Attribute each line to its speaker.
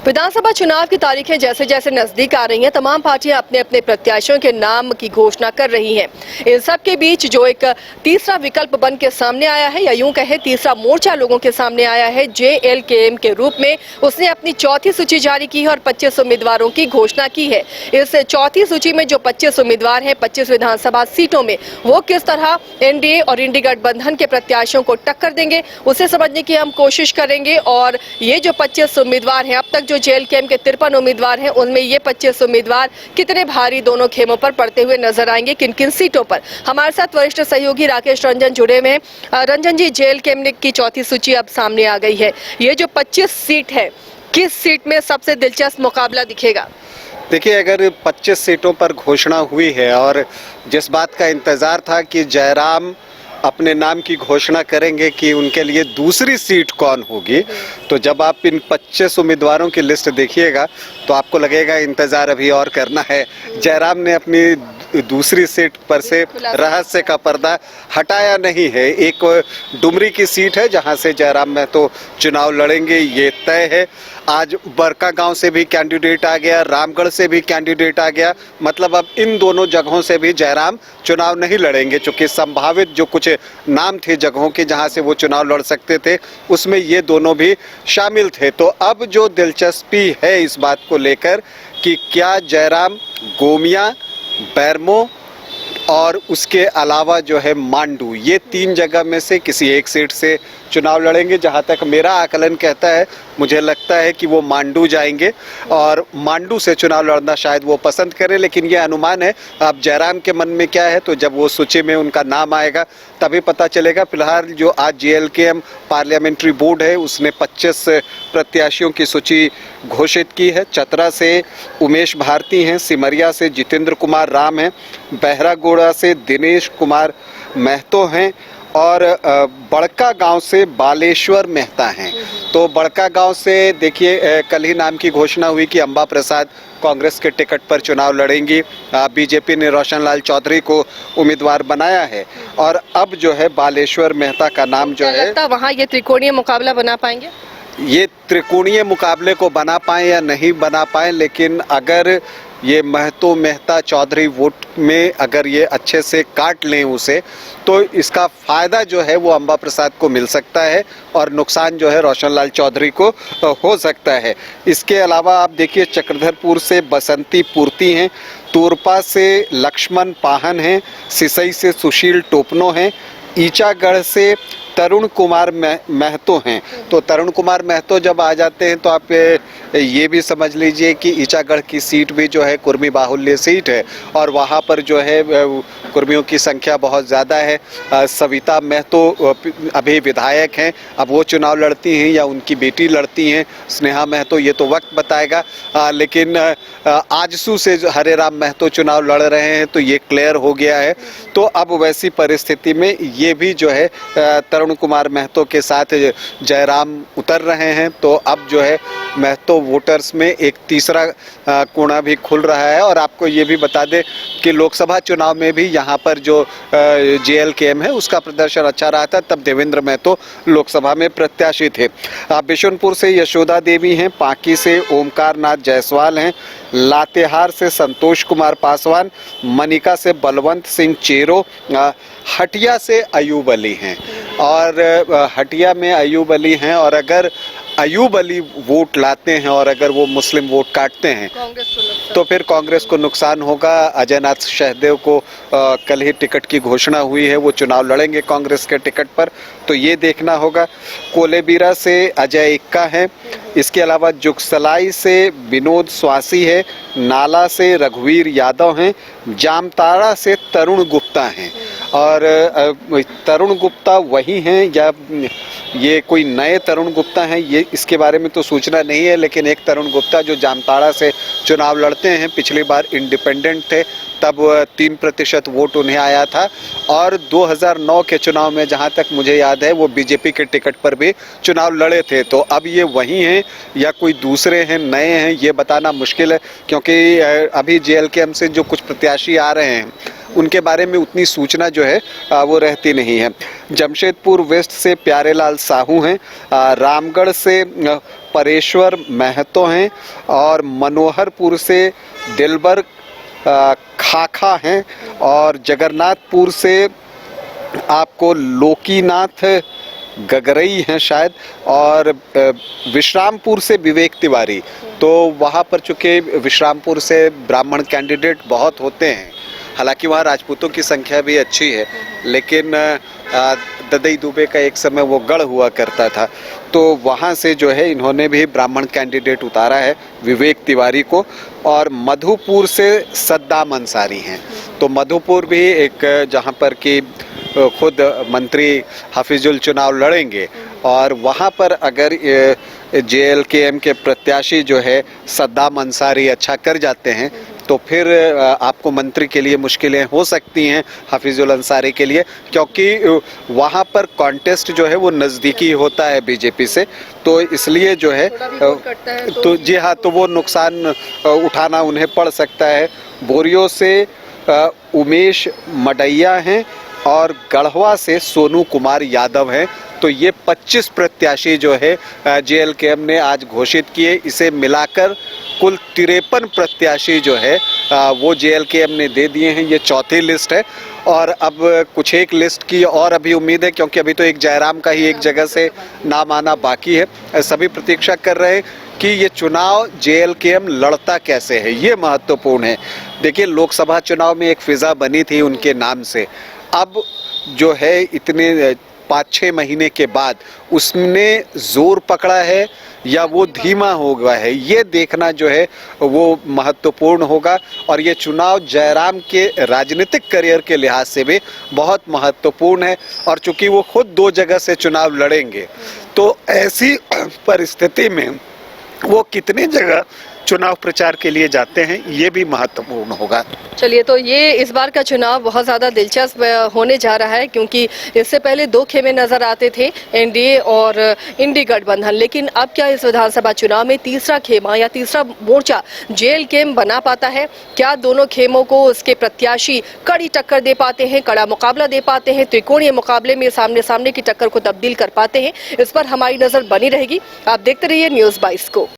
Speaker 1: विधानसभा चुनाव की तारीखें जैसे जैसे नजदीक आ रही हैं, तमाम पार्टियां अपने अपने प्रत्याशियों के नाम की घोषणा कर रही हैं। इन सब के बीच जो एक तीसरा विकल्प बन के सामने आया है, या यूं कहे तीसरा मोर्चा लोगों के सामने आया है, JLKM के रूप में उसने अपनी चौथी सूची जारी की है और 25 उम्मीदवारों की घोषणा की है। इस चौथी सूची में जो 25 उम्मीदवार हैं 25 विधानसभा सीटों में, वो किस तरह NDA और इंडी गठबंधन के प्रत्याशियों को टक्कर देंगे, उसे समझने की हम कोशिश करेंगे। और ये जो 25 उम्मीदवार हैं, अब तक जो JLKM के 53 उम्मीदवार हैं, उनमें ये 25 उम्मीदवार कितने भारी दोनों खेमों पर पड़ते हुए नजर आएंगे, किन किन सीटों पर। हमारे साथ वरिष्ठ सहयोगी राकेश रंजन जुड़े हुए हैं। रंजन जी, JLKM की चौथी सूची अब सामने आ गई है। ये जो 25 सीट है, किस सीट में सबसे दिलचस्प मुकाबला दिखेगा?
Speaker 2: देखिए, अगर 25 सीटों पर घोषणा हुई है और जिस बात का इंतजार था कि जयराम अपने नाम की घोषणा करेंगे कि उनके लिए दूसरी सीट कौन होगी, तो जब आप इन 25 उम्मीदवारों की लिस्ट देखिएगा तो आपको लगेगा इंतजार अभी और करना है। जयराम ने अपनी दूसरी सीट पर से रहस्य का पर्दा हटाया नहीं है। एक डुमरी की सीट है जहां से जयराम महतो चुनाव लड़ेंगे, ये तय है। आज बरकागांव से भी कैंडिडेट आ गया, रामगढ़ से भी कैंडिडेट आ गया। मतलब अब इन दोनों जगहों से भी जयराम चुनाव नहीं लड़ेंगे, चूंकि संभावित जो कुछ नाम थे जगहों के जहां से वो चुनाव लड़ सकते थे, उसमें ये दोनों भी शामिल थे। तो अब जो दिलचस्पी है इस बात को लेकर कि क्या जयराम गोमिया, बैरमो और उसके अलावा जो है मांडू, ये 3 जगह में से किसी एक सीट से चुनाव लड़ेंगे। जहां तक मेरा आकलन कहता है, मुझे लगता है कि वो मांडू जाएंगे और मांडू से चुनाव लड़ना शायद वो पसंद करें, लेकिन ये अनुमान है। अब जयराम के मन में क्या है, तो जब वो सूची में उनका नाम आएगा तभी पता चलेगा। फिलहाल जो आज JLKM पार्लियामेंट्री बोर्ड है, उसने 25 प्रत्याशियों की सूची घोषित की है। चतरा से उमेश भारती हैं, सिमरिया से जितेंद्र कुमार राम हैं, बहरागोड़ा से दिनेश कुमार महतो हैं और बड़का गांव से बालेश्वर मेहता हैं। तो बड़का गांव से देखिए, कल ही नाम की घोषणा हुई कि अंबा प्रसाद कांग्रेस के टिकट पर चुनाव लड़ेंगी। बीजेपी ने रोशन लाल चौधरी को उम्मीदवार बनाया है और अब जो है बालेश्वर मेहता का नाम जो है,
Speaker 1: वहाँ ये त्रिकोणीय मुकाबला बना पाएंगे।
Speaker 2: ये त्रिकोणीय मुकाबले को बना पाए या नहीं बना पाए, लेकिन अगर ये महतो मेहता चौधरी वोट में अगर ये अच्छे से काट लें उसे, तो इसका फायदा जो है वो अंबा प्रसाद को मिल सकता है और नुकसान जो है रोशन लाल चौधरी को हो सकता है। इसके अलावा आप देखिए, चक्रधरपुर से बसंती पूर्ति हैं, तोरपा से लक्ष्मण पाहन हैं, सिसई से सुशील टोपनो हैं, ईचागढ़ से तरुण कुमार महतो हैं। तो तरुण कुमार महतो जब आ जाते हैं तो आप ये भी समझ लीजिए कि ईचागढ़ की सीट भी जो है कुर्मी बाहुल्य सीट है और वहाँ पर जो है कुर्मियों की संख्या बहुत ज़्यादा है। सविता महतो अभी विधायक हैं, अब वो चुनाव लड़ती हैं या उनकी बेटी लड़ती हैं स्नेहा महतो, ये तो वक्त बताएगा। लेकिन आजसू से हरे राम महतो चुनाव लड़ रहे हैं, तो ये क्लियर हो गया है। तो अब वैसी परिस्थिति में ये भी जो है तरुण कुमार महतो के साथ जयराम उतर रहे हैं। तो अब जो है महतो वोटर्स में एक तीसरा कोना भी खुल रहा है। और आपको ये भी बता दें कि लोकसभा चुनाव में भी यहाँ पर जो JLKM है उसका प्रदर्शन अच्छा रहा था, तब देवेंद्र महतो लोकसभा में प्रत्याशी थे। बिशुनपुर से यशोदा देवी हैं, पांकी से ओमकार नाथ जायसवाल हैं, लातेहार से संतोष कुमार पासवान, मनिका से बलवंत सिंह चेरो, हटिया से अयूब अली हैं। और हटिया में अयूब अली हैं, और अगर अयूब अली वोट लाते हैं और अगर वो मुस्लिम वोट काटते हैं तो फिर कांग्रेस को नुकसान होगा। अजय नाथ सहदेव को कल ही टिकट की घोषणा हुई है, वो चुनाव लड़ेंगे कांग्रेस के टिकट पर, तो ये देखना होगा। कोलेबीरा से अजय इक्का है, इसके अलावा जुगसलाई से विनोद स्वासी है, नाला से रघुवीर यादव हैं, जामताड़ा से तरुण गुप्ता हैं। और तरुण गुप्ता वही हैं या ये कोई नए तरुण गुप्ता हैं, ये इसके बारे में तो सूचना नहीं है, लेकिन एक तरुण गुप्ता जो जामताड़ा से चुनाव लड़ते हैं, पिछली बार इंडिपेंडेंट थे, तब 3% वोट उन्हें आया था। और 2009 के चुनाव में जहां तक मुझे याद है वो बीजेपी के टिकट पर भी चुनाव लड़े थे। तो अब ये वही हैं या कोई दूसरे हैं, नए हैं, ये बताना मुश्किल है, क्योंकि अभी JLKM से जो कुछ प्रत्याशी आ रहे हैं उनके बारे में उतनी सूचना जो है वो रहती नहीं है। जमशेदपुर वेस्ट से प्यारेलाल साहू हैं, रामगढ़ से परेश्वर महतो हैं और मनोहरपुर से दिलबर खाखा हैं और जगन्नाथपुर से आपको लोकीनाथ गगरई हैं शायद, और विश्रामपुर से विवेक तिवारी। तो वहाँ पर चूँकि विश्रामपुर से ब्राह्मण कैंडिडेट बहुत होते हैं, हालांकि वहाँ राजपूतों की संख्या भी अच्छी है, लेकिन ददई दुबे का एक समय वो गढ़ हुआ करता था, तो वहाँ से जो है इन्होंने भी ब्राह्मण कैंडिडेट उतारा है विवेक तिवारी को। और मधुपुर से सद्दाम अंसारी हैं। तो मधुपुर भी एक जहाँ पर कि खुद मंत्री हफीजुल चुनाव लड़ेंगे, और वहाँ पर अगर JLKM के प्रत्याशी जो है सद्दाम अंसारी अच्छा कर जाते हैं तो फिर आपको मंत्री के लिए मुश्किलें हो सकती हैं हफीजुल अंसारी के लिए, क्योंकि वहाँ पर कॉन्टेस्ट जो है वो नज़दीकी होता है बीजेपी से, तो इसलिए जो है तो जी हाँ, तो वो नुकसान उठाना उन्हें पड़ सकता है। बोरियो से उमेश मडैया हैं और गढ़वा से सोनू कुमार यादव हैं। तो ये 25 प्रत्याशी जो है JLKM ने आज घोषित किए। इसे मिलाकर कुल 53 प्रत्याशी जो है वो JLKM ने दे दिए हैं। ये चौथी लिस्ट है और अब कुछ एक लिस्ट की और अभी उम्मीद है, क्योंकि अभी तो एक जयराम का ही एक जगह से नाम आना बाकी है। सभी प्रतीक्षा कर रहे हैं कि ये चुनाव JLKM लड़ता कैसे है, ये महत्वपूर्ण है। देखिए, लोकसभा चुनाव में एक फिजा बनी थी उनके नाम से, अब जो है इतने 5-6 महीने के बाद उसने जोर पकड़ा है या वो धीमा हो गया है, ये देखना जो है वो महत्वपूर्ण होगा। और ये चुनाव जयराम के राजनीतिक करियर के लिहाज से भी बहुत महत्वपूर्ण है, और चूंकि वो खुद 2 जगह से चुनाव लड़ेंगे तो ऐसी परिस्थिति में वो कितनी जगह चुनाव प्रचार के लिए जाते हैं, ये भी महत्वपूर्ण होगा।
Speaker 1: चलिए, तो ये इस बार का चुनाव बहुत ज़्यादा दिलचस्प होने जा रहा है, क्योंकि इससे पहले 2 खेमे नज़र आते थे, NDA और इंडी गठबंधन, लेकिन अब क्या इस विधानसभा चुनाव में तीसरा खेमा या तीसरा मोर्चा JLKM बना पाता है? क्या दोनों खेमों को उसके प्रत्याशी कड़ी टक्कर दे पाते हैं, कड़ा मुकाबला दे पाते हैं, त्रिकोणीय मुकाबले में सामने सामने की टक्कर को तब्दील कर पाते हैं? इस पर हमारी नज़र बनी रहेगी। आप देखते रहिए News 22 को।